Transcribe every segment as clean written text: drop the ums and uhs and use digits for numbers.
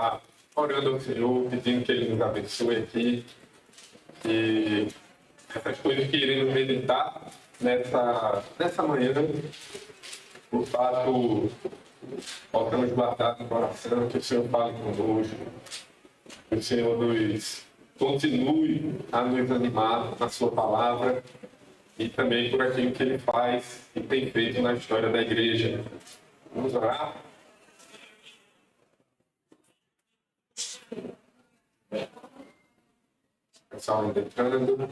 orar, orando ao Senhor, pedindo que Ele nos abençoe aqui. E essas coisas que iremos meditar nessa manhã, de fato, possamos guardar no coração, que o Senhor fale conosco, que o Senhor nos continue a nos animar na sua palavra e também por aquilo que Ele faz e tem feito na história da igreja. Vamos orar? Pessoal ainda entrando.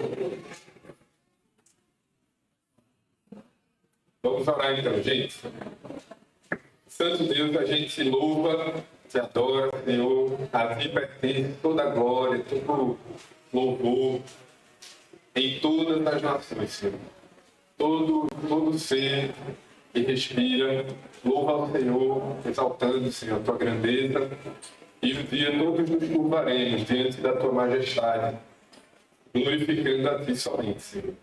Vamos orar então, gente. Santo Deus, a gente te louva, te adora, Senhor. A ti pertence toda a glória, todo louvor em todas as nações, Senhor. Todo ser que respira, louva ao Senhor, exaltando, Senhor, a tua grandeza. E um dia todos nos curvaremos diante da tua majestade, glorificando a ti somente, Senhor.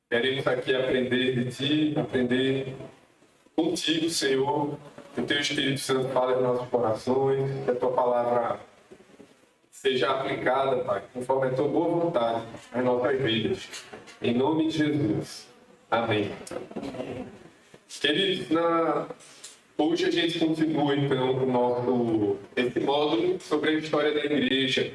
Queremos aqui aprender de ti, aprender contigo, Senhor, que o teu Espírito Santo fale em nossos corações, que a tua palavra seja aplicada, Pai, conforme a tua boa vontade às nossas vidas. Em nome de Jesus. Amém. Queridos, hoje a gente continua, então, esse módulo sobre a história da igreja,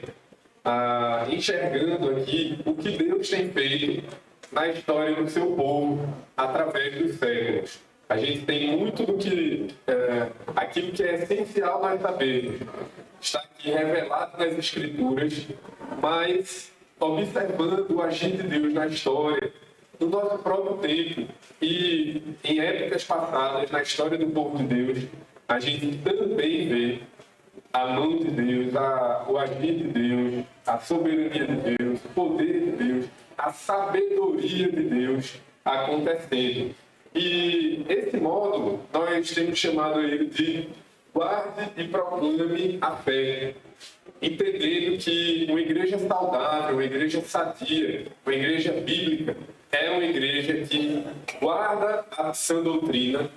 enxergando aqui o que Deus tem feito na história do seu povo através dos séculos. A gente tem muito do que aquilo que é essencial nós sabermos está aqui revelado nas Escrituras, mas observando o agir de Deus na história, no nosso próprio tempo e em épocas passadas, na história do povo de Deus, a gente também vê a mão de Deus, o agir de Deus, a soberania de Deus, o poder de Deus, a sabedoria de Deus acontecendo. E esse módulo, nós temos chamado ele de guarde e proclame a fé, entendendo que uma igreja saudável, uma igreja sadia, uma igreja bíblica, é uma igreja que guarda a sã doutrina,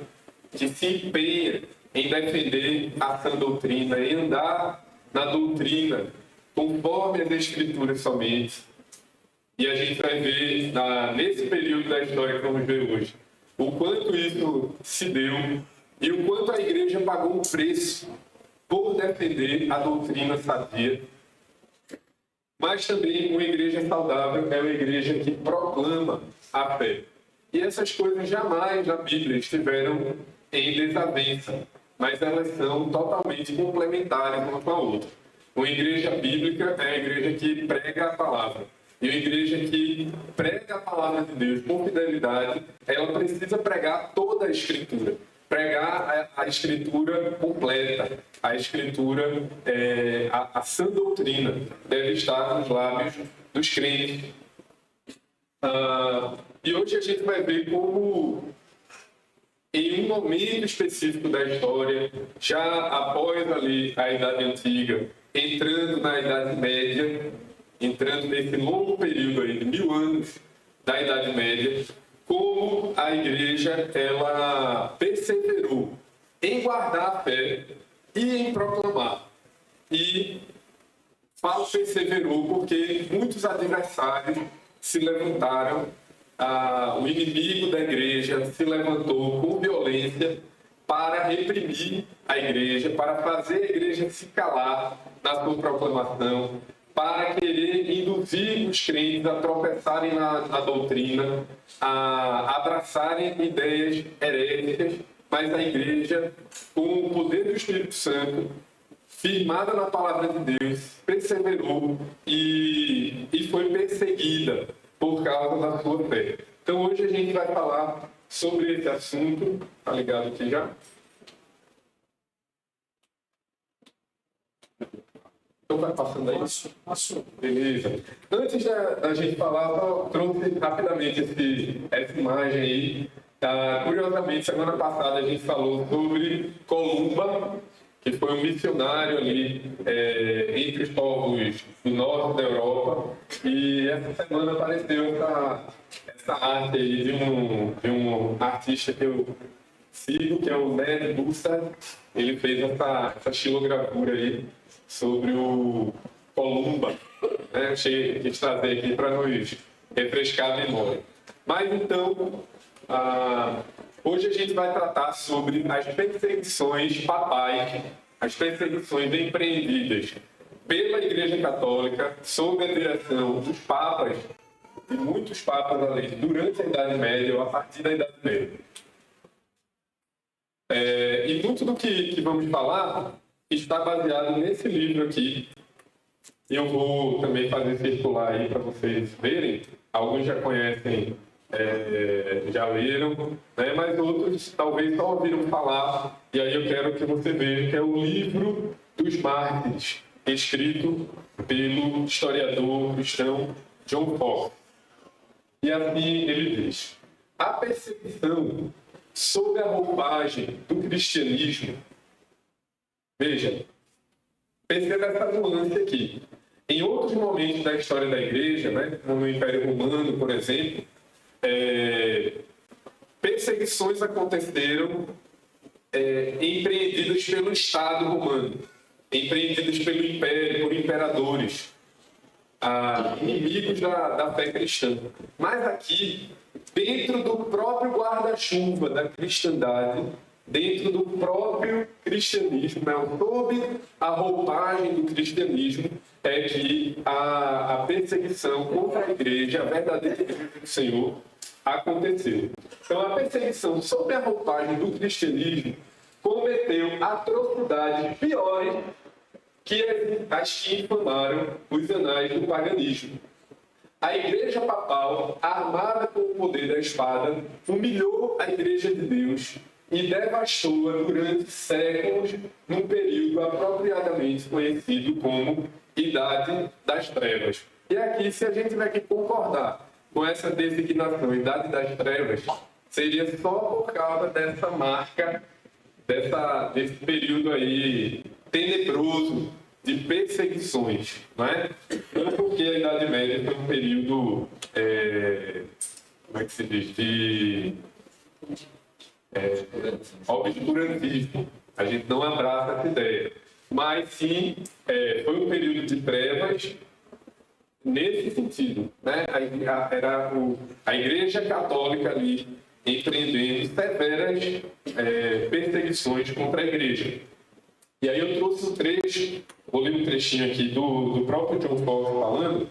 que se empenha em defender a sã doutrina, em andar na doutrina, conforme as Escrituras somente. E a gente vai ver, nesse período da história que vamos ver hoje, o quanto isso se deu e o quanto a igreja pagou um preço por defender a doutrina sadia. Mas também uma igreja saudável é uma igreja que proclama a fé. E essas coisas jamais na Bíblia estiveram em desavença, mas elas são totalmente complementares uma com a outra. Uma igreja bíblica é a igreja que prega a palavra. E uma igreja que prega a palavra de Deus com fidelidade, ela precisa pregar toda a Escritura. Pregar a Escritura completa, a Escritura, a sã doutrina deve estar nos lábios dos crentes. E hoje a gente vai ver como, em um momento específico da história, já após ali a Idade Antiga, entrando na Idade Média, entrando nesse longo período aí de 1000 anos da Idade Média, como a igreja ela perseverou em guardar a fé e em proclamar. E falo perseverou porque muitos adversários se levantaram, o inimigo da igreja se levantou com violência para reprimir a igreja, para fazer a igreja se calar na sua proclamação, para querer induzir os crentes a tropeçarem na doutrina, a abraçarem ideias heréticas, mas a igreja, com o poder do Espírito Santo, firmada na palavra de Deus, perseverou e foi perseguida por causa da sua fé. Então hoje a gente vai falar sobre esse assunto. Tá ligado aqui já? Então vai passando aí? Passou. Beleza. Antes da gente falar, só trouxe rapidamente essa imagem aí. Curiosamente, semana passada a gente falou sobre Columba, que foi um missionário ali entre os povos do norte da Europa. E essa semana apareceu essa arte aí de um artista que eu sigo, que é o Ned Bussard. Ele fez essa xilogravura aí sobre o Columba, né? Quis trazer aqui para nos refrescar a memória. Mas então, hoje a gente vai tratar sobre as perseguições papais, as perseguições empreendidas pela Igreja Católica sob a direção dos papas, de muitos papas além, durante a Idade Média ou a partir da Idade Média. E muito do que vamos falar está baseado nesse livro aqui. Eu vou também fazer circular aí para vocês verem. Alguns já conhecem, já leram, né? Mas outros talvez só ouviram falar. E aí eu quero que você veja que é o Livro dos Mártires, escrito pelo historiador cristão John Foxe. E assim ele diz: a perseguição sob a roupagem do cristianismo. Veja, perceba essa nuance aqui. Em outros momentos da história da Igreja, né, como no Império Romano, por exemplo, perseguições aconteceram empreendidas pelo Estado romano, empreendidas pelo Império, por imperadores, inimigos da fé cristã. Mas aqui, dentro do próprio guarda-chuva da cristandade, dentro do próprio cristianismo, né, sob a roupagem do cristianismo, é que a perseguição contra a igreja, a verdadeira igreja do Senhor, aconteceu. Então, a perseguição sob a roupagem do cristianismo cometeu atrocidades piores que as que infamaram os anais do paganismo. A igreja papal, armada com o poder da espada, humilhou a igreja de Deus e devastou-a durante séculos, num período apropriadamente conhecido como Idade das Trevas. E aqui, se a gente tiver que concordar com essa designação, Idade das Trevas, seria só por causa dessa marca, desse período aí tenebroso de perseguições, não é? Não porque a Idade Média foi um período, como é que se diz, de obscurantismo. A gente não abraça essa ideia. Mas sim, foi um período de trevas nesse sentido, né? Era a Igreja Católica ali empreendendo severas perseguições contra a Igreja. E aí eu trouxe um trecho, vou ler um trechinho aqui do próprio John Foxe falando,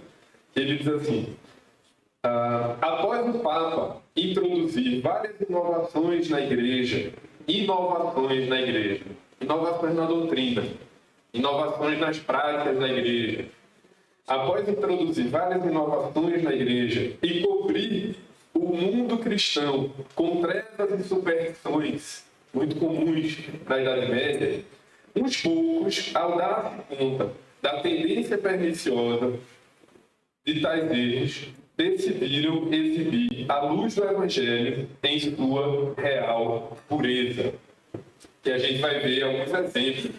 que ele diz assim: após o Papa introduzir várias inovações na Igreja inovações na doutrina, inovações nas práticas da Igreja, após introduzir várias inovações na Igreja e cobrir o mundo cristão com trevas e superstições muito comuns na Idade Média, uns poucos, ao dar-se conta da tendência perniciosa de tais erros, decidiram exibir a luz do Evangelho em sua real pureza. Que a gente vai ver alguns exemplos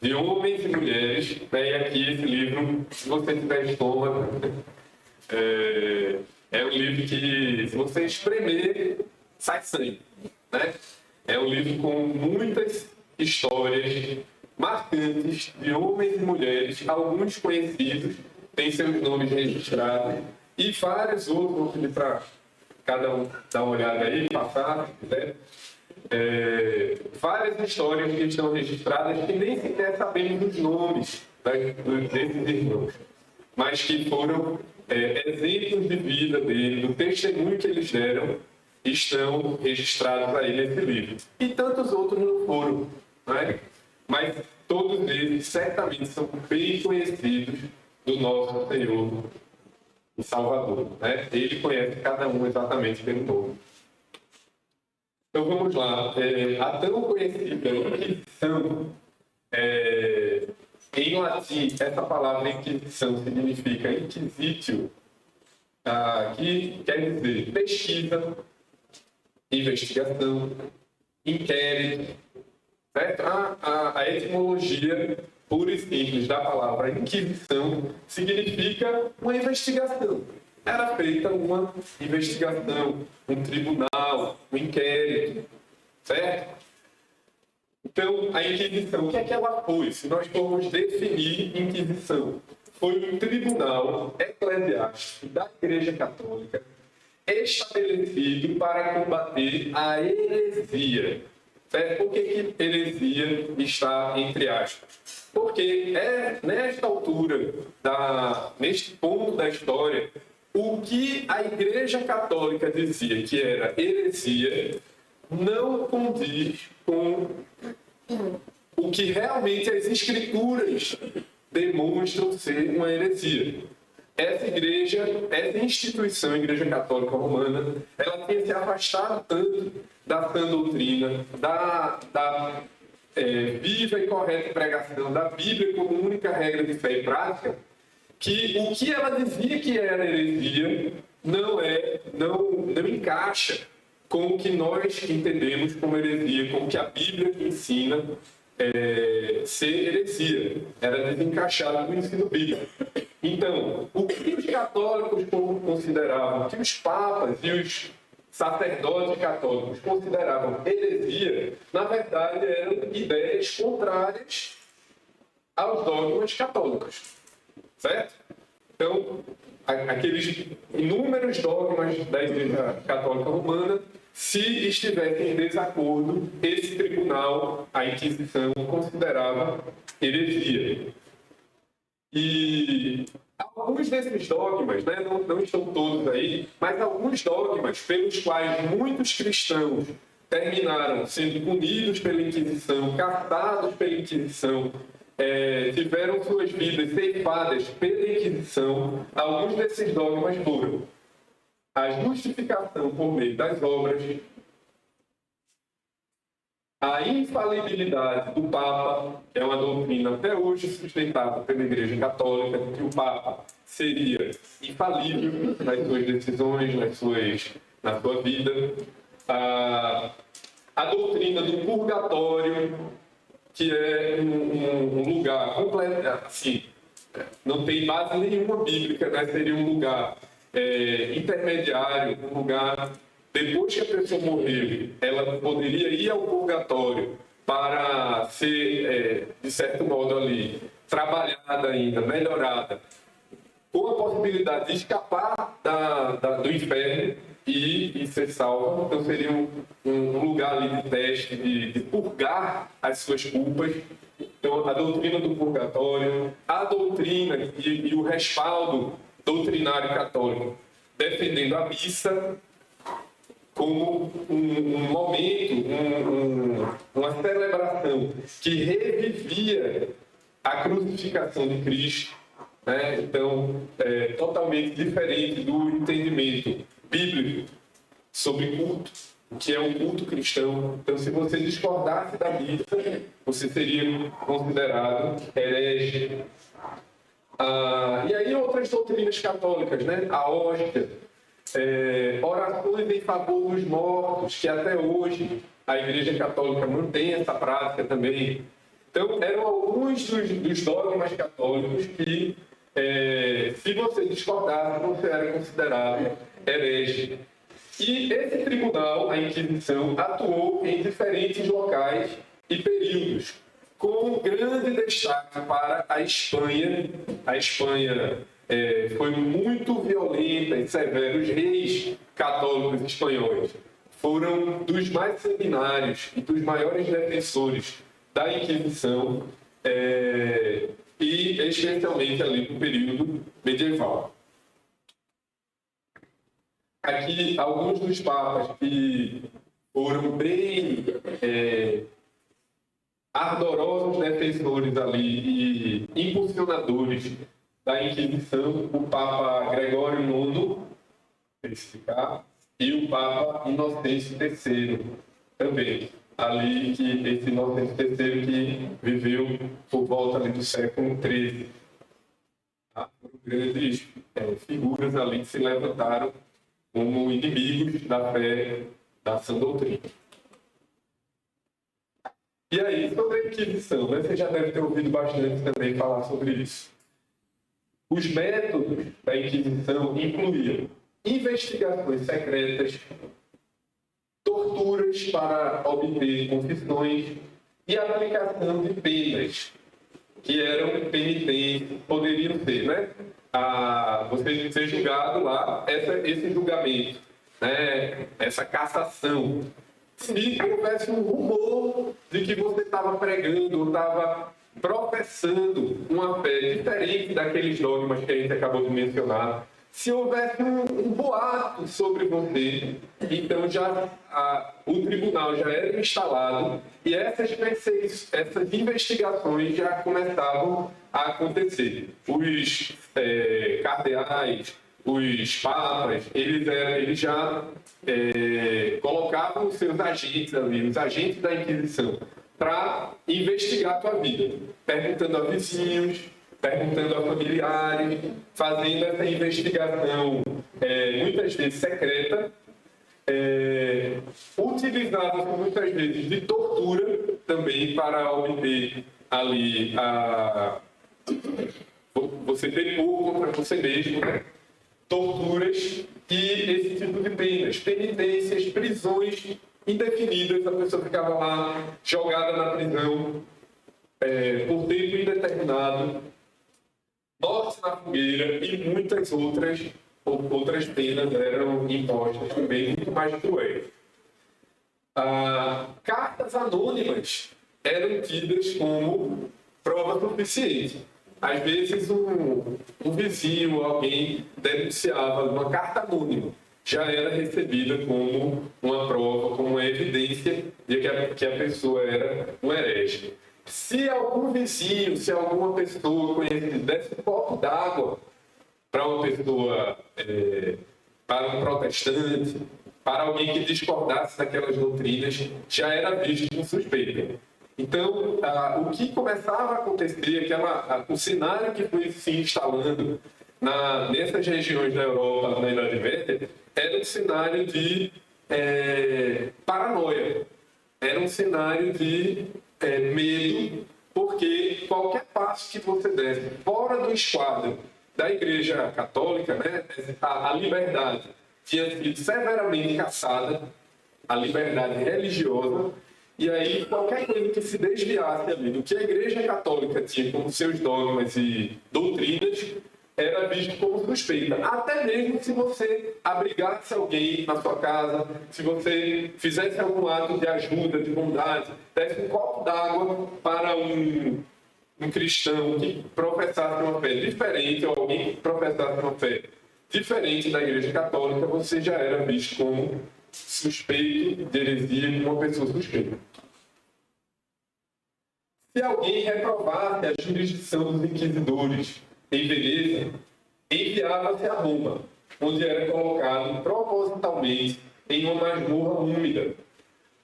de homens e mulheres, né? E aqui esse livro, se você tiver estômago, é um livro que, se você espremer, sai sangue, né? É um livro com muitas histórias marcantes de homens e mulheres, alguns conhecidos, têm seus nomes registrados, e vários outros, vou pedir para cada um dar uma olhada aí, passar, se quiser. Várias histórias que estão registradas que nem sequer sabemos os nomes desses irmãos, mas que foram exemplos de vida dele, do testemunho que eles deram, estão registrados aí nesse livro. E tantos outros não foram, né? Mas todos eles certamente são bem conhecidos do nosso Senhor e Salvador, né? Ele conhece cada um exatamente pelo nome. Então vamos lá. A tão conhecida Inquisição, em latim, essa palavra Inquisição significa inquisitio, que quer dizer pesquisa, investigação, inquérito, certo? A etimologia pura e simples da palavra Inquisição significa uma investigação. Era feita uma investigação, um tribunal, um inquérito, certo? Então, a Inquisição, o que é que ela foi? Se nós formos definir Inquisição, foi um tribunal eclesiástico da Igreja Católica estabelecido para combater a heresia. Certo? Por que heresia está entre aspas? Porque nesta altura, neste ponto da história, o que a Igreja Católica dizia que era heresia não condiz com o que realmente as Escrituras demonstram ser uma heresia. Essa instituição, a Igreja Católica Romana, ela tinha se afastado tanto da sã doutrina, da viva e correta pregação da Bíblia como única regra de fé e prática, que o que ela dizia que era heresia não encaixa com o que nós entendemos como heresia, com o que a Bíblia ensina ser heresia. Era desencaixado do ensino bíblico. Então, o que os católicos consideravam, o que os papas e os sacerdotes católicos consideravam heresia, na verdade eram ideias contrárias aos dogmas católicos. Certo? Então, aqueles inúmeros dogmas da Igreja Católica Romana, se estivessem em desacordo, esse tribunal, a Inquisição, considerava heresia. E alguns desses dogmas, né, não estão todos aí, mas alguns dogmas pelos quais muitos cristãos terminaram sendo punidos pela Inquisição, caçados pela Inquisição, tiveram suas vidas ceifadas pela Inquisição, alguns desses dogmas foram a justificação por meio das obras, a infalibilidade do Papa, que é uma doutrina até hoje sustentada pela Igreja Católica, que o Papa seria infalível nas suas decisões, na sua vida, a doutrina do purgatório, que é um lugar completo, assim, não tem base nenhuma bíblica, né? Seria um lugar intermediário, um lugar, depois que a pessoa morreu, ela poderia ir ao purgatório para ser, de certo modo ali, trabalhada ainda, melhorada, com a possibilidade de escapar do inferno e ser salva. Então seria um lugar ali de teste, de purgar as suas culpas. Então a doutrina do purgatório, a doutrina e o respaldo doutrinário católico, defendendo a missa como um momento, uma celebração que revivia a crucificação de Cristo, né? Então, totalmente diferente do entendimento bíblico sobre culto, o que é um culto cristão. Então, se você discordasse da missa, você seria considerado herege. E aí outras doutrinas católicas, né? A hóstia, orações em favor dos mortos, que até hoje a Igreja Católica mantém essa prática também. Então, eram alguns dos dogmas católicos que, se você discordasse, você era considerado herege. E esse tribunal, a Inquisição, atuou em diferentes locais e períodos, com grande destaque para a Espanha. A Espanha foi muito violenta e severa. Os reis católicos espanhóis foram dos mais sanguinários e dos maiores defensores da Inquisição, e especialmente ali no período medieval. Aqui, alguns dos papas que foram bem ardorosos defensores ali e impulsionadores da Inquisição, o Papa Gregório IX, e o Papa Inocêncio III, também. Ali, que esse Inocêncio III que viveu por volta ali do século XIII. Tá? Grandes figuras ali que se levantaram como inimigos da fé da sã doutrina. E aí, sobre a Inquisição, né? Você já deve ter ouvido bastante também falar sobre isso. Os métodos da Inquisição incluíam investigações secretas, torturas para obter confissões e aplicação de penas, que eram penitentes, poderiam ser, né? Você ser julgado lá, esse julgamento, né? Essa cassação. Se houvesse um rumor de que você estava pregando ou estava professando uma fé diferente daqueles dogmas que a gente acabou de mencionar, se houvesse um boato sobre você, então o tribunal já era instalado e essas investigações já começavam a acontecer. Os cardeais, os papas, eles já colocavam os seus agentes ali, os agentes da Inquisição, para investigar a tua vida, perguntando a vizinhos, perguntando a familiares, fazendo essa investigação, muitas vezes secreta, utilizada muitas vezes de tortura também para obter ali você depor contra você mesmo, né? Torturas e esse tipo de penas, penitências, prisões indefinidas, a pessoa ficava lá jogada na prisão por tempo indeterminado, morte na fogueira e muitas outras penas eram impostas também, muito mais cruéis. Cartas anônimas eram tidas como prova suficiente. Às vezes um vizinho, alguém denunciava uma carta anônima, já era recebida como uma prova, como uma evidência de que a pessoa era um herege. Se algum vizinho, se alguma pessoa conhecida desse um copo d'água para uma pessoa, para um protestante, para alguém que discordasse daquelas doutrinas, já era visto como suspeito. Então, o que começava a acontecer, o cenário que foi se instalando nessas regiões da Europa na Idade Média, era um cenário de paranoia, era um cenário de medo, porque qualquer passo que você desse fora do esquadro da Igreja Católica, né, a liberdade tinha sido severamente cassada, a liberdade religiosa, e aí qualquer coisa que se desviasse ali do que a Igreja Católica tinha como seus dogmas e doutrinas era visto como suspeita. Até mesmo se você abrigasse alguém na sua casa, se você fizesse algum ato de ajuda, de bondade, desse um copo d'água para um cristão que professasse uma fé diferente, ou alguém que professasse uma fé diferente da Igreja Católica, você já era visto como suspeito de heresia, como uma pessoa suspeita. Se alguém reprovasse a jurisdição dos inquisidores em Veneza, enviava-se a Roma, onde era colocado propositalmente em uma masmorra úmida.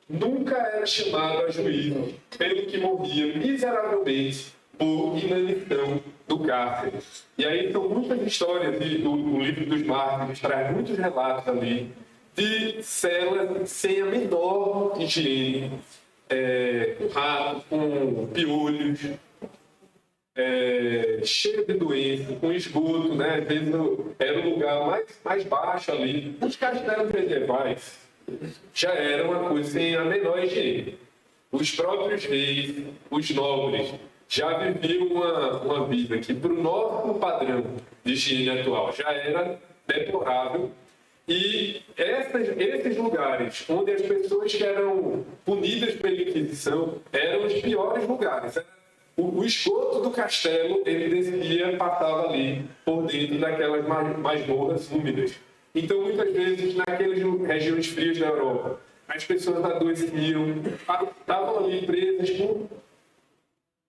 Nunca era chamado a juízo, pelo que morria miseravelmente por inanição do cárcere. E aí são muitas histórias do livro dos Mártires, traz muitos relatos ali de celas sem a menor higiene, com rato, com piolhos, cheio de doença, com esgoto, né? Às vezes era o lugar mais baixo ali. Os castelos medievais já era uma coisa sem a menor higiene. Os próprios reis, os nobres, já viviam uma vida que, para o nosso padrão de higiene atual, já era deplorável. E esses lugares onde as pessoas que eram punidas pela Inquisição eram os piores lugares. O esgoto do castelo, ele descia, passava ali por dentro daquelas masmorras úmidas. Então, muitas vezes, naquelas regiões frias da Europa, as pessoas adoeciam, estavam ali presas por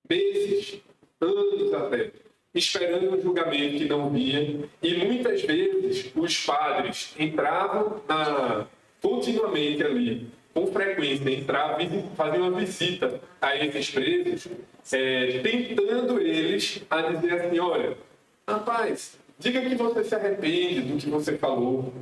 meses, anos até, esperando um julgamento que não vinha. E muitas vezes os padres entravam continuamente ali, com frequência, entravam e faziam uma visita a esses presos, tentando eles a dizer assim: olha, rapaz, diga que você se arrepende do que você falou,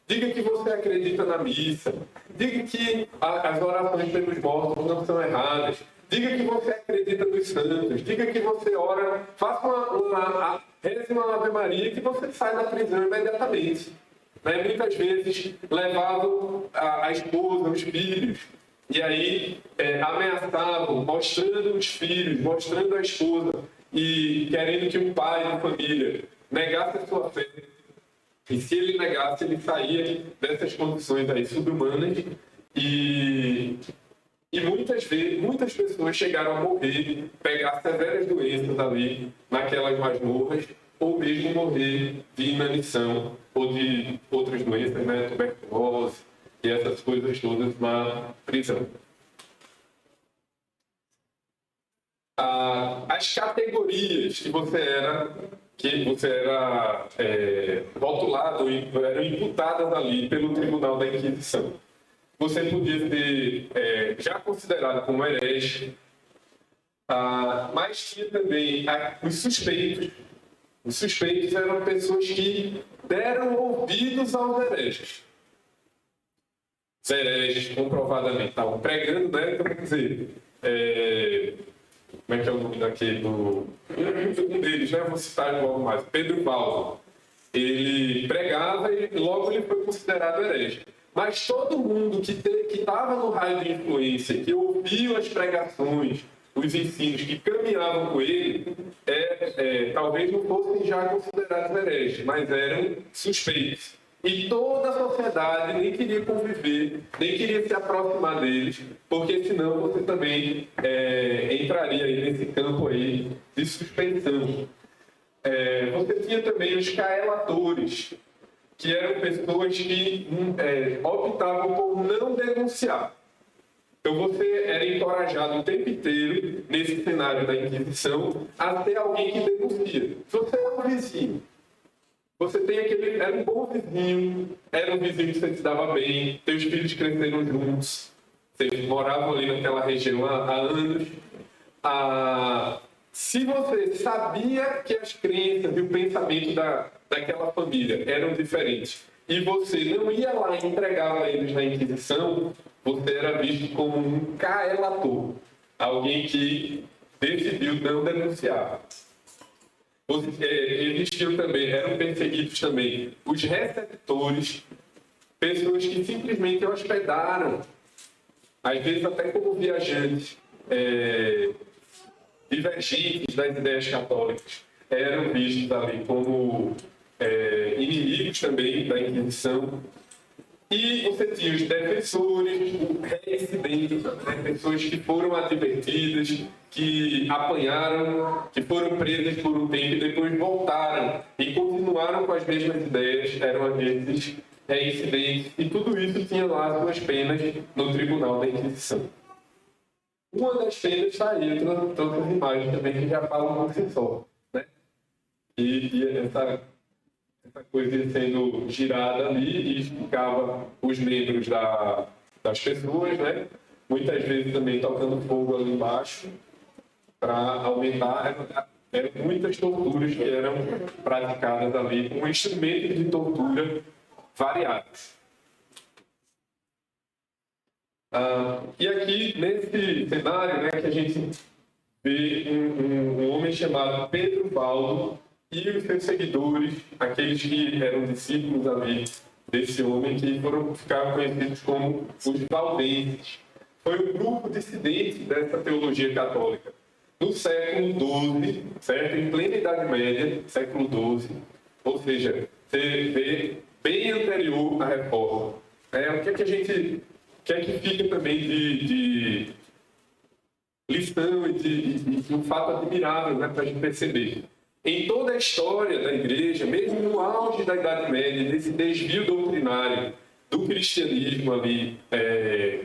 diga que você acredita na missa, diga que as orações pelos mortos não são erradas, diga que você acredita nos santos, diga que você ora, faça reze uma Ave Maria, que você sai da prisão imediatamente. né? Muitas vezes levavam a esposa, os filhos, e aí ameaçavam, mostrando os filhos, mostrando a esposa, e querendo que o pai da família negasse a sua fé. E se ele negasse, ele saía dessas condições aí subhumanas, e muitas vezes, muitas pessoas chegaram a morrer, pegar severas doenças ali naquelas masmorras, ou mesmo morrer de inanição ou de outras doenças, né, tuberculose e essas coisas todas na prisão. As categorias que você era rotulado, eram imputadas ali pelo Tribunal da Inquisição. Você podia ser já considerado como herege, mas tinha também os suspeitos. Os suspeitos eram pessoas que deram ouvidos aos hereges. Os hereges, comprovadamente, estavam pregando, né? Então, quer dizer, como é que é o nome daquele? Um deles, né? Vou citar logo mais, Pedro Valdo. Ele pregava e logo ele foi considerado herege. Mas todo mundo que estava no raio de influência, que ouviu as pregações, os ensinos, que caminhavam com ele, talvez não fossem já considerados hereges, mas eram suspeitos. E toda a sociedade nem queria conviver, nem queria se aproximar deles, porque senão você também entraria aí nesse campo aí de suspeição. Você tinha também os caelatores, que eram pessoas que optavam por não denunciar. Então você era encorajado o tempo inteiro, nesse cenário da Inquisição, a ter alguém que denuncia. Se você é um vizinho, você tem era um bom vizinho, era um vizinho que você se dava bem, teus filhos cresceram juntos, vocês moravam ali naquela região há anos. Se você sabia que as crenças e o pensamento daquela família eram diferentes e você não ia lá e entregava eles na Inquisição, você era visto como um caelator, alguém que decidiu não denunciar. Existiam também, eram perseguidos também os receptores, pessoas que simplesmente hospedaram, às vezes até como viajantes, divergentes das ideias católicas, eram vistos ali como inimigos também da Inquisição. E você tinha os defensores, reincidentes, pessoas que foram advertidas, que apanharam, que foram presas por um tempo e depois voltaram e continuaram com as mesmas ideias, eram esses reincidentes. E tudo isso tinha lá suas penas no Tribunal da Inquisição. Uma das penas está aí, outras imagens também que já falam por si só, né? E essa coisa ia sendo girada ali e explicava os membros das pessoas, né? Muitas vezes também tocando fogo ali embaixo para aumentar. Eram muitas torturas que eram praticadas ali com instrumentos de tortura variados. E aqui, nesse cenário, né, que a gente vê um homem chamado Pedro Valdo e os seus seguidores, aqueles que eram discípulos ali desse homem, que ficaram conhecidos como os valdenses. Foi um grupo dissidente dessa teologia católica. No século XII, certo? Em plena Idade Média, século XII, ou seja, você vê bem anterior à Reforma. O que é que fica também de lição e de um fato admirável, né, para a gente perceber? Em toda a história da Igreja, mesmo no auge da Idade Média, desse desvio doutrinário do cristianismo ali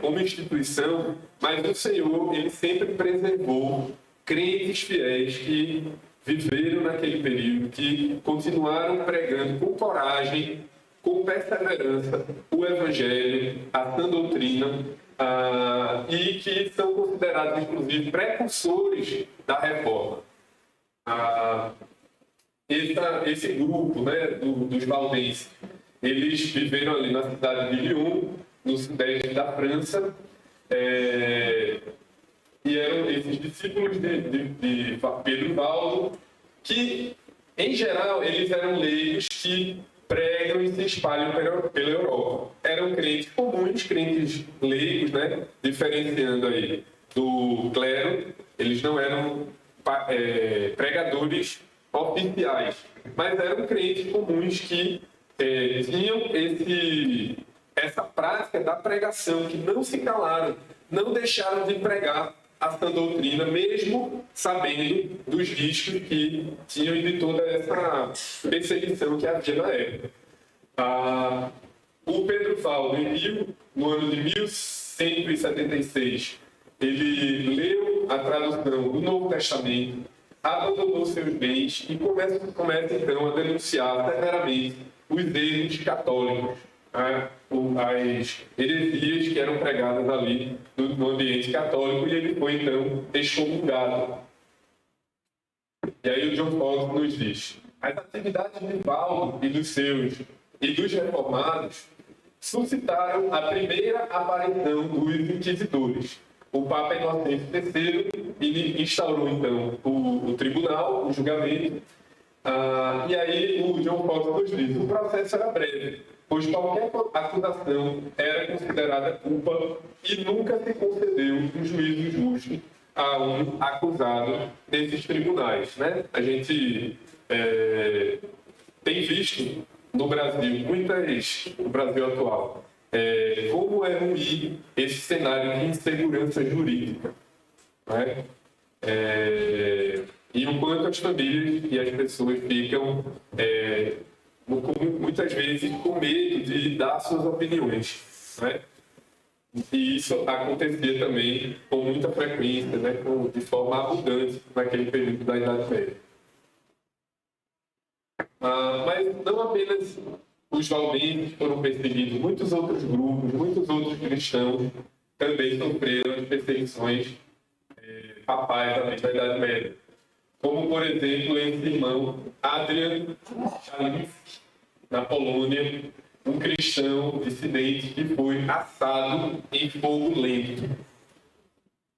como instituição, mas o Senhor, ele sempre preservou crentes fiéis que viveram naquele período, que continuaram pregando com coragem, com perseverança, o Evangelho, a sã doutrina, e que são considerados, inclusive, precursores da Reforma. Esse grupo, né, dos valdenses, eles viveram ali na cidade de Lyon, no sudeste da França, e eram esses discípulos de Pedro Valdo, que, em geral, eles eram leigos que pregam e se espalham pela Europa. Eram crentes comuns, crentes leigos, né? Diferenciando aí do clero, eles não eram pregadores oficiais, mas eram crentes comuns que tinham essa prática da pregação, que não se calaram, não deixaram de pregar a sã doutrina, mesmo sabendo dos riscos que tinham e de toda essa perseguição que havia na época. O Pedro Valdo, no ano de 1176, ele leu a tradução do Novo Testamento, abandonou seus bens e começa então a denunciar severamente os erros católicos, as heresias que eram pregadas ali no ambiente católico, e ele foi então excomungado. E aí o John Fox nos diz: as atividades de Valdo e dos reformados suscitaram a primeira aparição dos inquisidores. O Papa Inocêncio III instaurou então o tribunal, o julgamento, e aí o John Fox nos diz: o processo era breve, pois qualquer acusação era considerada culpa e nunca se concedeu um juízo justo a um acusado nesses tribunais, né? A gente tem visto no Brasil, no Brasil atual, como é ruim esse cenário de insegurança jurídica, né? E o quanto as famílias e as pessoas ficam muitas vezes com medo de dar suas opiniões, né? E isso acontecia também com muita frequência, né? De forma abundante naquele período da Idade Média. Mas não apenas os valdenses foram perseguidos, muitos outros grupos, muitos outros cristãos também sofreram as perseguições papais além da Idade Média. Como, por exemplo, esse irmão Adrian Chalinsky, na Polônia, um cristão dissidente que foi assado em fogo lento.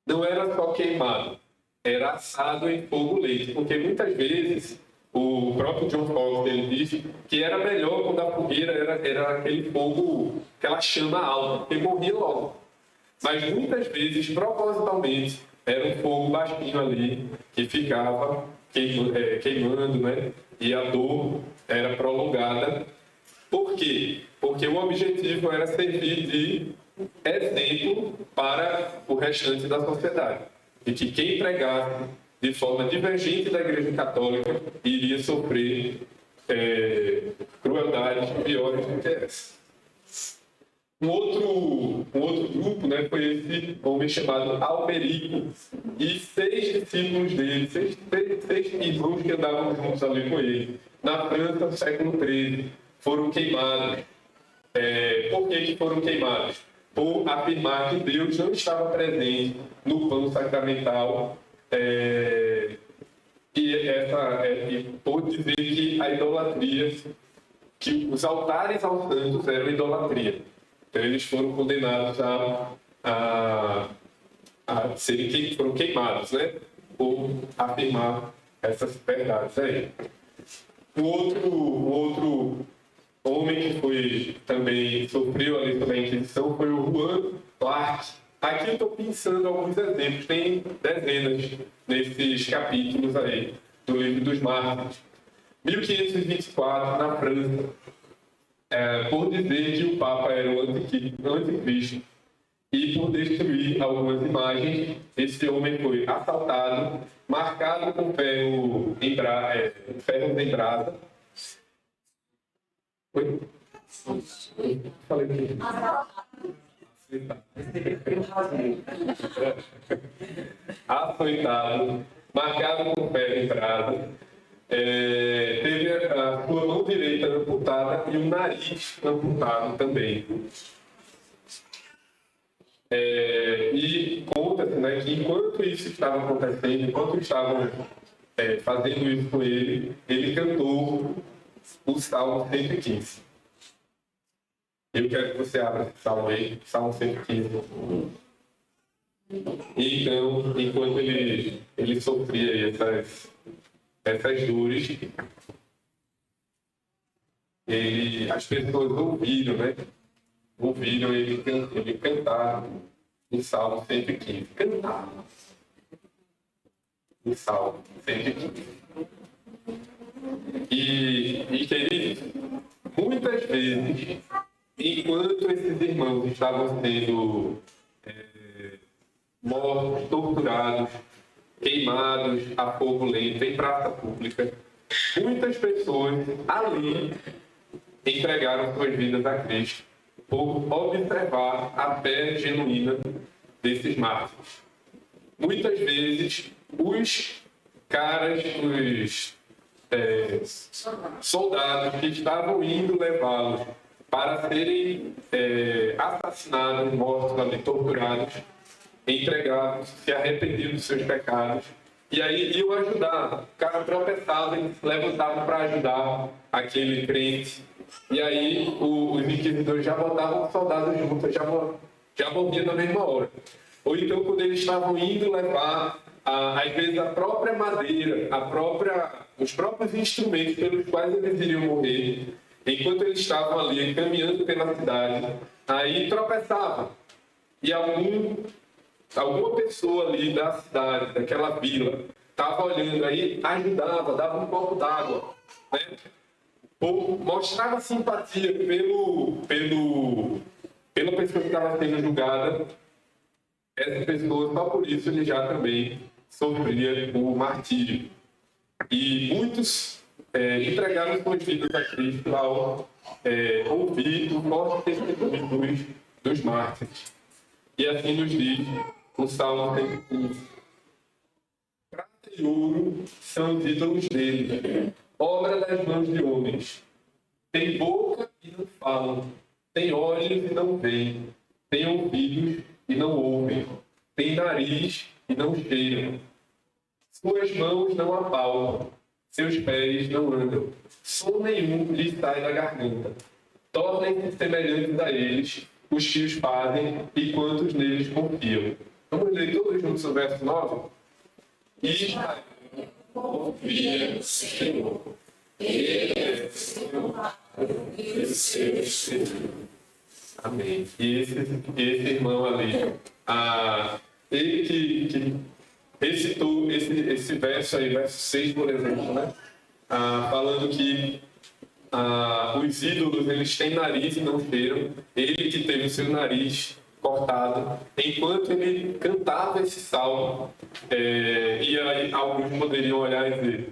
Não era só queimado, era assado em fogo lento, porque muitas vezes o próprio John Fox ele disse que era melhor quando a fogueira era aquele fogo, aquela chama alta, porque morria logo. Mas muitas vezes, propositalmente, era um fogo baixinho ali, que ficava queimando, né? E a dor era prolongada. Por quê? Porque o objetivo era servir de exemplo para o restante da sociedade. E que quem pregasse de forma divergente da Igreja Católica iria sofrer crueldades piores do que essa. Um outro grupo, né, foi esse homem chamado Alberico e 6 discípulos dele, seis irmãos que andavam juntos ali com ele, na França, no século XIII, foram queimados. Por que foram queimados? Por afirmar que Deus não estava presente no pão sacramental e por dizer que a idolatria, que os altares aos santos eram idolatria. Então eles foram condenados foram queimados, né? Por afirmar essas verdades aí. Um outro homem que também sofreu ali da Inquisição foi o Juan Clark. Aqui eu estou pensando alguns exemplos, tem dezenas nesses capítulos aí do Livro dos Mártires. 1524, na França, por dizer que o Papa era o anticristo e por destruir algumas imagens, esse homem foi assaltado, marcado com ferros em brasa. Oi? Falei aqui. Açoitado, marcado com ferro em brasa. Teve a sua mão direita amputada e o nariz amputado também. E conta-se, né, que enquanto isso estava acontecendo, enquanto estavam fazendo isso com ele, ele cantou o Salmo 115. Eu quero que você abra esse salmo aí, Salmo 115. E então, enquanto ele sofria essas dores, as pessoas ouviram, né? Ouviram ele cantar o Salmo 115. Cantar o Salmo 115. E queridos, muitas vezes, enquanto esses irmãos estavam sendo mortos, torturados, queimados a fogo lento em praça pública, muitas pessoas ali entregaram suas vidas a Cristo por observar a fé genuína desses mártires. Muitas vezes, os caras, os soldados que estavam indo levá-los para serem assassinados, mortos ali, torturados, entregados, se arrependiam dos seus pecados, e aí iam ajudar. O cara tropeçava, eles se levantavam para ajudar aquele crente, e aí os inquisidores já botavam os soldados juntos, já morriam na mesma hora. Ou então, quando eles estavam indo levar, às vezes, a própria madeira, os próprios instrumentos pelos quais eles iriam morrer, enquanto eles estavam ali caminhando pela cidade, aí tropeçavam. E alguma pessoa ali da cidade, daquela vila, estava olhando aí, ajudava, dava um copo d'água, né? Mostrava simpatia pela pessoa que estava sendo julgada. Essa pessoa, só por isso, ele já também sofria o martírio. E muitos entregaram suas vidas a Cristo ao ouvir o forte testemunho dos mártires. E assim nos diz o Salmo 115. Prata e ouro são os ídolos dele, obra das mãos de homens. Tem boca e não falam, tem olhos e não veem, tem ouvidos e não ouvem, tem nariz e não cheiram. Suas mãos não apalpam, seus pés não andam, som nenhum lhes sai da garganta. Tornem-se semelhantes a eles os que os fazem e quantos neles confiam. Vamos ler todos juntos o verso 9? Israel confia no Senhor. Ele é o Senhor e o seu Senhor. Amém. E esse irmão ali, ele que recitou esse verso aí, verso 6, por exemplo, né? Falando que os ídolos, eles têm nariz e não cheiram. Ele que teve o seu nariz cortado, enquanto ele cantava esse salmo, e aí alguns poderiam olhar e dizer: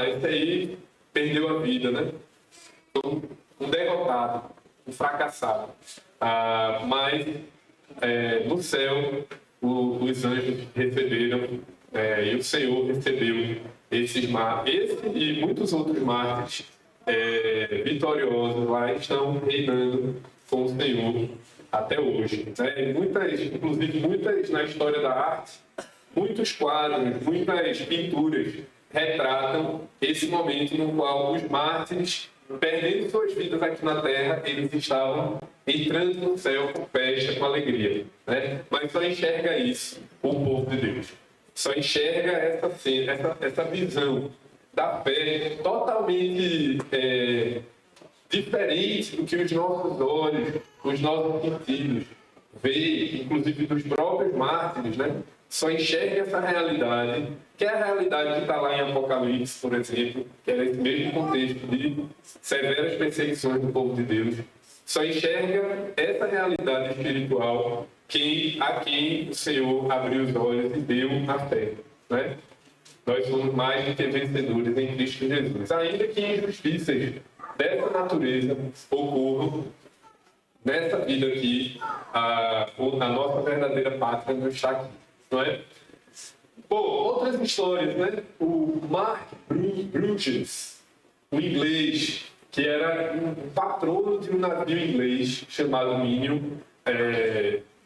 esse aí perdeu a vida, né? Um derrotado, um fracassado. Mas no céu os anjos receberam, e o Senhor recebeu esse e muitos outros mártires vitoriosos lá, estão reinando com o Senhor até hoje. Né? Inclusive muitas na história da arte, muitos quadros, muitas pinturas retratam esse momento no qual os mártires, perdendo suas vidas aqui na terra, eles estavam entrando no céu com festa, com alegria. Né? Mas só enxerga isso o povo de Deus. Só enxerga essa cena, essa visão da fé totalmente diferente do que os nossos olhos, os nossos sentidos veem, inclusive dos próprios mártires, né? Só enxerga essa realidade, que é a realidade que está lá em Apocalipse, por exemplo, que é esse mesmo contexto de severas perseguições do povo de Deus. Só enxerga essa realidade espiritual a quem o Senhor abriu os olhos e deu a fé, né? Nós somos mais do que vencedores em Cristo Jesus. Ainda que injustiças dessa natureza ocorram nessa vida aqui, a nossa verdadeira pátria não está aqui, não é? Bom, outras histórias, né? O Mark Bruges, o inglês, que era um patrono de um navio inglês chamado Minion.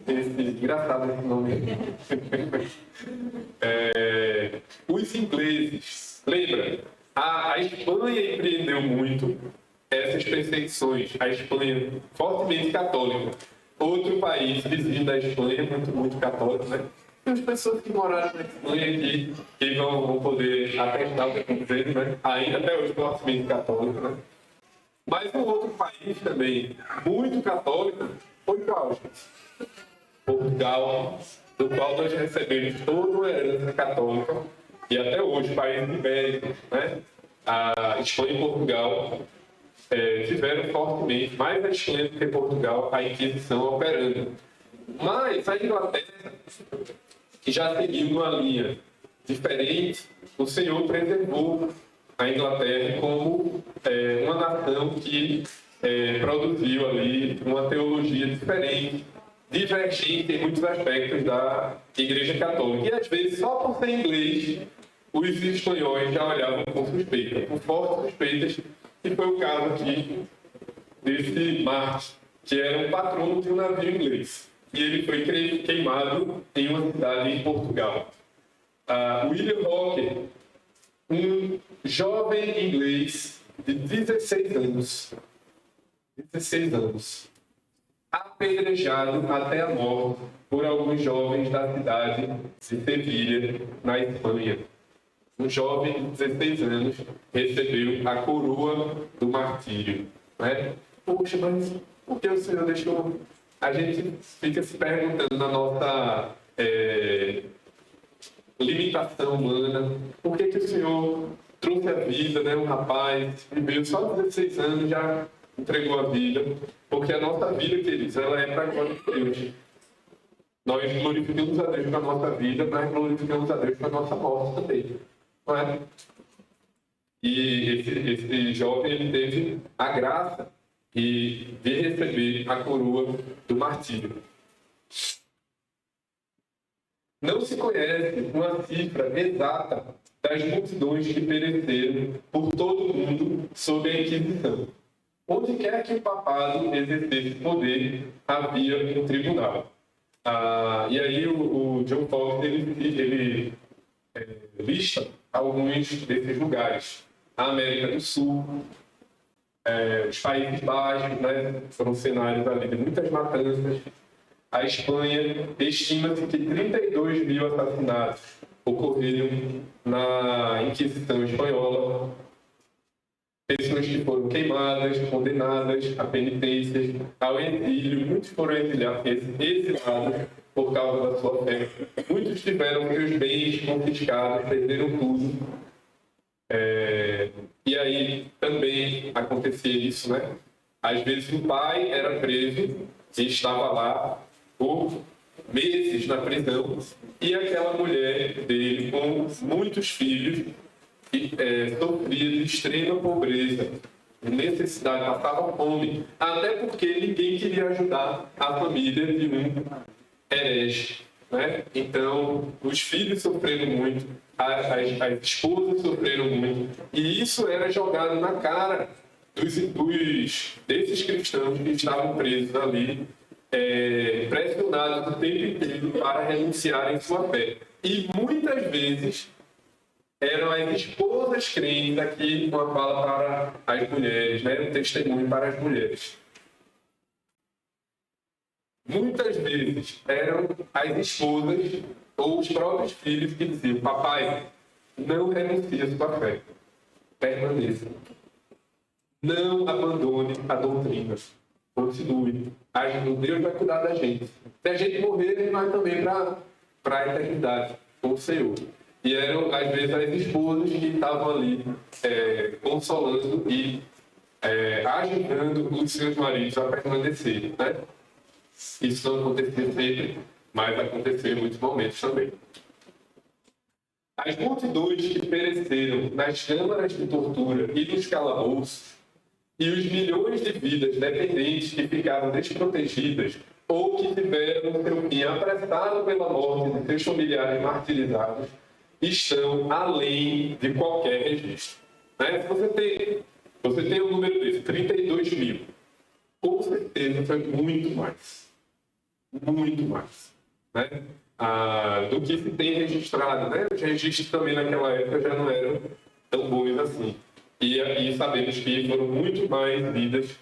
Engraçado esse nome. Os ingleses, lembra? A Espanha empreendeu muito essas perseguições. A Espanha, fortemente católica. Outro país vizinho da Espanha, muito católico, né? E as pessoas que moraram na Espanha aqui, que vão poder atestar o que eu estou dizendo, né? Ainda até hoje, fortemente católico, né? Mas um outro país também muito católico foi qual, gente? Portugal, do qual nós recebemos toda uma herança católica, e até hoje, países ibéricos, né? A Espanha e Portugal tiveram fortemente, mais a Espanha do que Portugal, a Inquisição operando. Mas a Inglaterra, que já seguiu uma linha diferente, o Senhor preservou a Inglaterra como uma nação que produziu ali uma teologia diferente, divergente em muitos aspectos da Igreja Católica. E às vezes, só por ser inglês, os espanhóis já olhavam com suspeita, com fortes suspeitas, e foi o caso aqui desse Marte, que era um patrono de um navio inglês. E ele foi queimado em uma cidade em Portugal. William Hawker, um jovem inglês de 16 anos, apedrejado até a morte por alguns jovens da cidade de Sevilha, na Espanha. Um jovem de 16 anos recebeu a coroa do martírio. Né? Poxa, mas por que o Senhor deixou? A gente fica se perguntando na nossa limitação humana, por que o Senhor trouxe a vida, né? Um rapaz viveu só 16 anos, já entregou a vida, porque a nossa vida, queridos, ela é para a glória de Deus. Nós glorificamos a Deus com a nossa vida, mas glorificamos a Deus com a nossa morte também. Não é? E esse jovem, ele teve a graça de receber a coroa do martírio. Não se conhece uma cifra exata das multidões que pereceram por todo o mundo sob a Inquisição. Onde quer que o papado exercesse poder, havia um tribunal. E aí o John Fox ele lista alguns desses lugares. A América do Sul, os Países Baixos, né, foram cenários ali de muitas matanças. A Espanha, estima-se que 32 mil assassinatos ocorreram na Inquisição Espanhola. Pessoas que foram queimadas, condenadas a penitências, ao exílio. Muitos foram exilados por causa da sua fé. Muitos tiveram seus bens confiscados, perderam tudo. E aí também acontecia isso, né? Às vezes o pai era preso e estava lá por meses na prisão, e aquela mulher dele, com muitos filhos, sofria de extrema pobreza, necessidade, passava fome, até porque ninguém queria ajudar a família de um herege. Né? Então, os filhos sofreram muito, as esposas sofreram muito, e isso era jogado na cara desses cristãos que estavam presos ali, pressionados o tempo inteiro para renunciarem sua fé. E muitas vezes eram as esposas crentes, aqui uma fala para as mulheres, né? Um testemunho para as mulheres. Muitas vezes eram as esposas ou os próprios filhos que diziam: papai, não renuncie a sua fé, permaneça. Não abandone a doutrina. Continue. Deus vai cuidar da gente. Se a gente morrer, ele vai também para a eternidade com o Senhor. E eram, às vezes, as esposas que estavam ali consolando e ajudando os seus maridos a permanecer. Né? Isso não acontecia sempre, mas acontecia em muitos momentos também. As multidões que pereceram nas câmaras de tortura e nos calabouços, e os milhões de vidas dependentes que ficaram desprotegidas ou que tiveram seu fim apressado pela morte de seus familiares martirizados, estão além de qualquer registro. Né? Se você tem um número desse, 32 mil, com certeza foi muito mais. Muito mais. Né? Do que se tem registrado. Né? Os registros também naquela época já não eram tão bons assim. E sabemos que foram muito mais vidas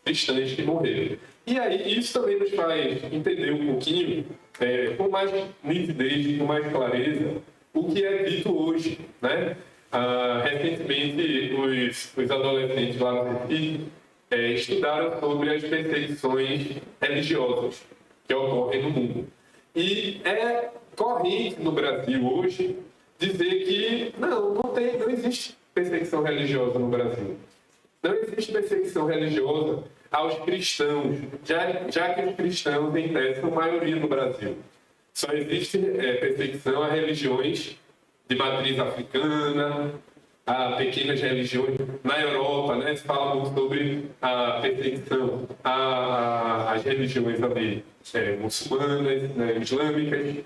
cristãs que morreram. E aí, isso também nos faz entender um pouquinho, com mais nitidez, com mais clareza, o que é dito hoje. Né? Recentemente, os adolescentes lá no Recife estudaram sobre as perseguições religiosas que ocorrem no mundo. E é corrente no Brasil hoje dizer que não existe perseguição religiosa no Brasil. Não existe perseguição religiosa aos cristãos, já que os cristãos, em tese, são maioria no Brasil. Só existe perseguição a religiões de matriz africana, a pequenas religiões. Na Europa, né, se fala muito sobre a perseguição às religiões ali, muçulmanas, né, islâmicas.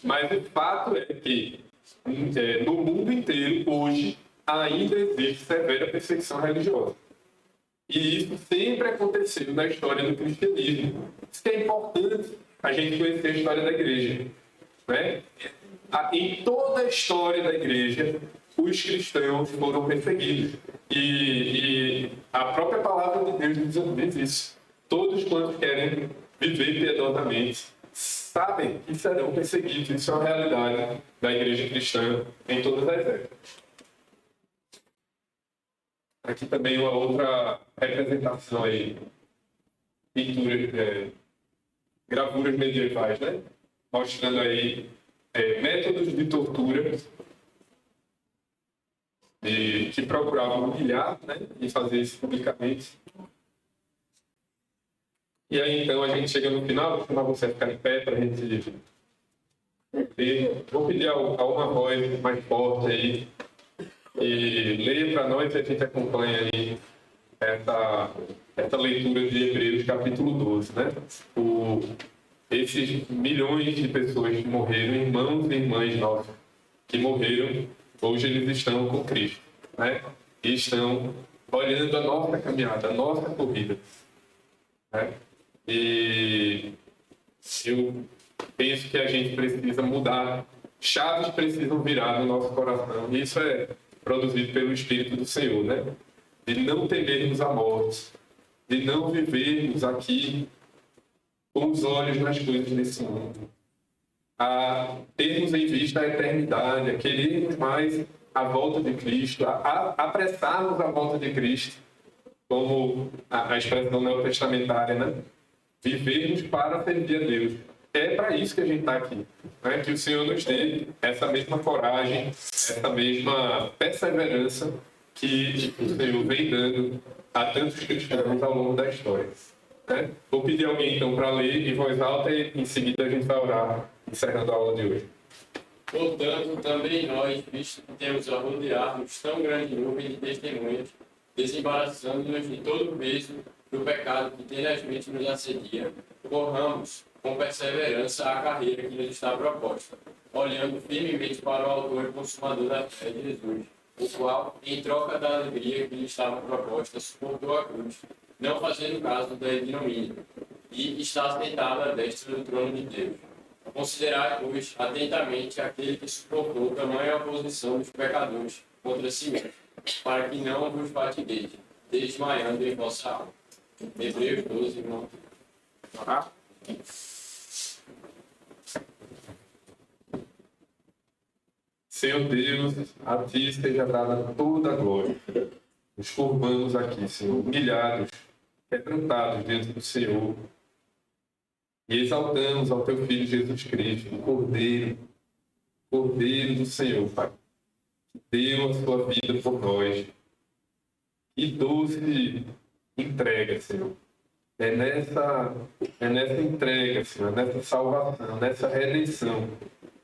Mas o fato é que no mundo inteiro, hoje, ainda existe severa perseguição religiosa. E isso sempre aconteceu na história do cristianismo. Isso que é importante a gente conhecer a história da igreja, né? Em toda a história da igreja, os cristãos foram perseguidos. E a própria palavra de Deus diz isso. Todos quantos querem viver piedosamente sabem que serão perseguidos. Isso é uma realidade da igreja cristã em todas as épocas. Aqui também uma outra representação aí, pinturas, gravuras medievais, né? Mostrando aí métodos de tortura que procuravam humilhar, né? E fazer isso publicamente. E aí então a gente chega no final, vou chamar você a ficar em pé para a gente ver. Vou pedir a uma voz mais forte aí e leia para nós e a gente acompanha aí essa leitura de Hebreus capítulo 12, né? Esses milhões de pessoas que morreram, irmãos e irmãs nossos, que morreram, hoje eles estão com Cristo, né? E estão olhando a nossa caminhada, a nossa corrida, né? E eu penso que a gente precisa mudar, chaves precisam virar no nosso coração, e isso é produzido pelo Espírito do Senhor, né? De não temermos a morte, de não vivermos aqui com os olhos nas coisas desse mundo, a termos em vista a eternidade, a querermos mais a volta de Cristo, a apressarmos a volta de Cristo, como a expressão neotestamentária, né? Vivermos para servir a Deus. É para isso que a gente está aqui, né? Que o Senhor nos dê essa mesma coragem, essa mesma perseverança que o Senhor vem dando a tantos cristãos ao longo da história, né? Vou pedir alguém então para ler em voz alta e em seguida a gente vai orar, encerrando a aula de hoje. Portanto, também nós, visto que temos a rodear-nos tão grande nuvem de testemunhas, desembaraçando-nos de todo o peso do pecado que tenazmente nos assedia, corramos com perseverança a carreira que nos está proposta, olhando firmemente para o autor e consumador da fé de Jesus, o qual, em troca da alegria que lhe estava proposta, suportou a cruz, não fazendo caso da ignomínia, e está sentado à destra do trono de Deus. Considerai, pois, atentamente aquele que suportou tamanha oposição dos pecadores contra si mesmo, para que não vos fatigueis, desmaiando em vossa alma. Hebreus 12, irmão. Senhor Deus, a Ti seja dada toda a glória. Nos curvamos aqui, Senhor, humilhados, quebrantados diante do Senhor, e exaltamos ao Teu Filho Jesus Cristo, o Cordeiro do Senhor, Pai, que deu a sua vida por nós. Que doce entrega, Senhor. É nessa entrega, Senhor, nessa salvação, nessa redenção,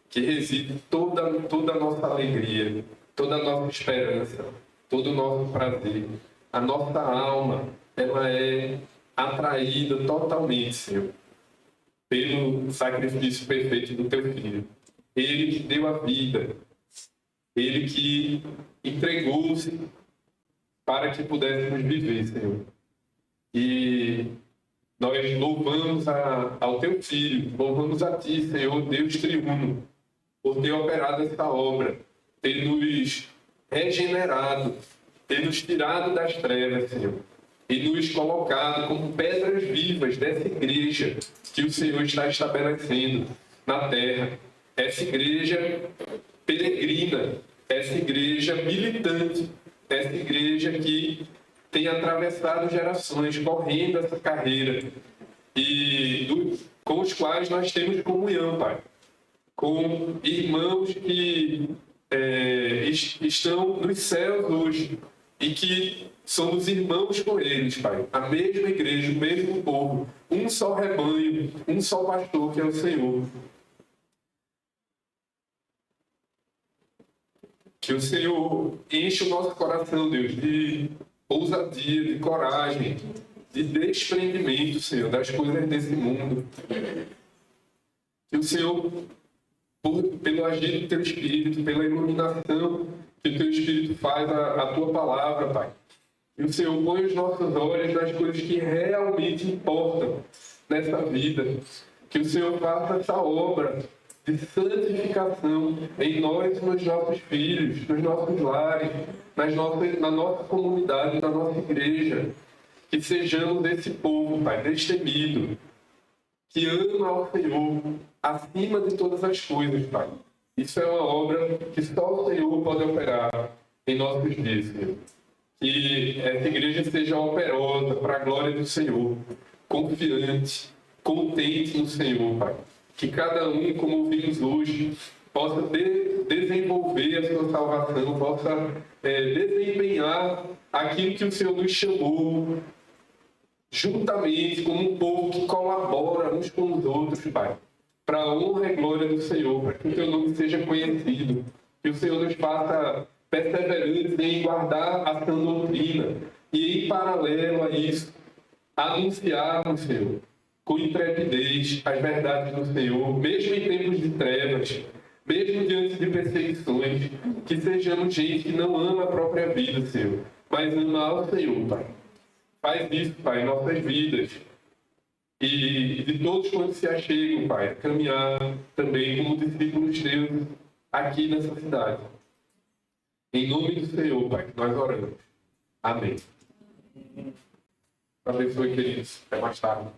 que reside toda a nossa alegria, toda a nossa esperança, todo o nosso prazer. A nossa alma, ela é atraída totalmente, Senhor, pelo sacrifício perfeito do Teu Filho. Ele que deu a vida, Ele que entregou-se para que pudéssemos viver, Senhor. E nós louvamos ao Teu Filho, louvamos a Ti, Senhor, Deus triuno, por ter operado essa obra, ter nos regenerado, ter nos tirado das trevas, Senhor, e nos colocado como pedras vivas dessa igreja que o Senhor está estabelecendo na terra. Essa igreja peregrina, essa igreja militante, essa igreja que tem atravessado gerações, correndo essa carreira, com os quais nós temos comunhão, Pai. Com irmãos que estão nos céus hoje e que somos irmãos com eles, Pai. A mesma igreja, o mesmo povo, um só rebanho, um só pastor, que é o Senhor. Que o Senhor enche o nosso coração, Deus, de ousadia, de coragem, de desprendimento, Senhor, das coisas desse mundo. Que o Senhor, pelo agir do Teu Espírito, pela iluminação que o Teu Espírito faz a Tua palavra, Pai. Que o Senhor põe os nossos olhos nas coisas que realmente importam nessa vida. Que o Senhor faça essa obra de santificação em nós e nos nossos filhos, nos nossos lares, na nossa comunidade, na nossa igreja. Que sejamos esse povo, Pai, destemido, que ama ao Senhor acima de todas as coisas, Pai. Isso é uma obra que só o Senhor pode operar em nossos dias, Senhor. Que essa igreja seja operosa para a glória do Senhor, confiante, contente no Senhor, Pai. Que cada um, como ouvimos hoje, possa desenvolver a sua salvação, possa desempenhar aquilo que o Senhor nos chamou, juntamente como um povo que colabora uns com os outros, Pai, para a honra e glória do Senhor, para que o Teu nome seja conhecido, que o Senhor nos faça perseverantes em guardar a sã doutrina e, em paralelo a isso, anunciarmos, Senhor, com intrepidez as verdades do Senhor, mesmo em tempos de trevas, mesmo diante de perseguições, que sejamos gente que não ama a própria vida, Senhor, mas ama ao Senhor, Pai. Faz isso, Pai, em nossas vidas. E de todos quantos se achegam, Pai, caminhar também como discípulos teus aqui nessa cidade. Em nome do Senhor, Pai, nós oramos. Amém. Abençoe, queridos. Até mais tarde.